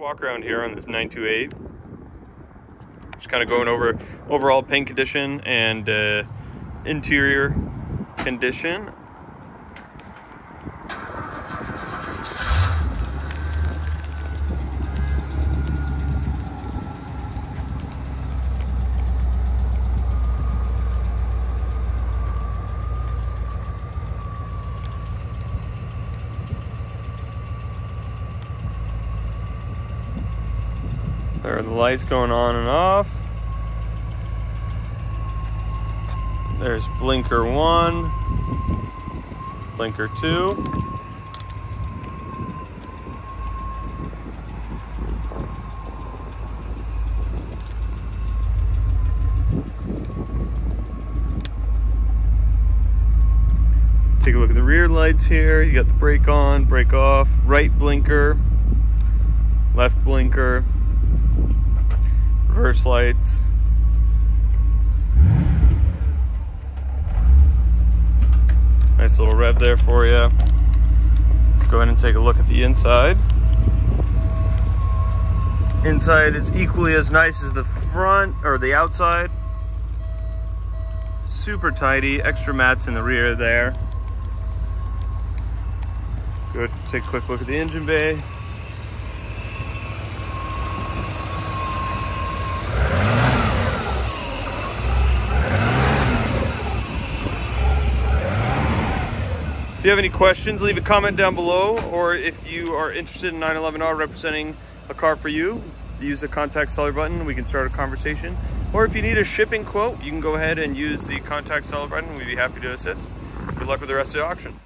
Walk around here on this 928. Just kind of going over overall paint condition and interior condition. There are the lights going on and off. There's blinker 1, blinker 2. Take a look at the rear lights here. You got the brake on, brake off, right blinker, left blinker, reverse lights. Nice little rev there for you. Let's go ahead and take a look at the inside. Inside is equally as nice as the front or the outside. Super tidy, extra mats in the rear there. Let's go ahead and take a quick look at the engine bay. If you have any questions, leave a comment down below, or if you are interested in 911R representing a car for you, use the contact seller button. We can start a conversation. Or if you need a shipping quote, you can go ahead and use the contact seller button. We'd be happy to assist. Good luck with the rest of the auction.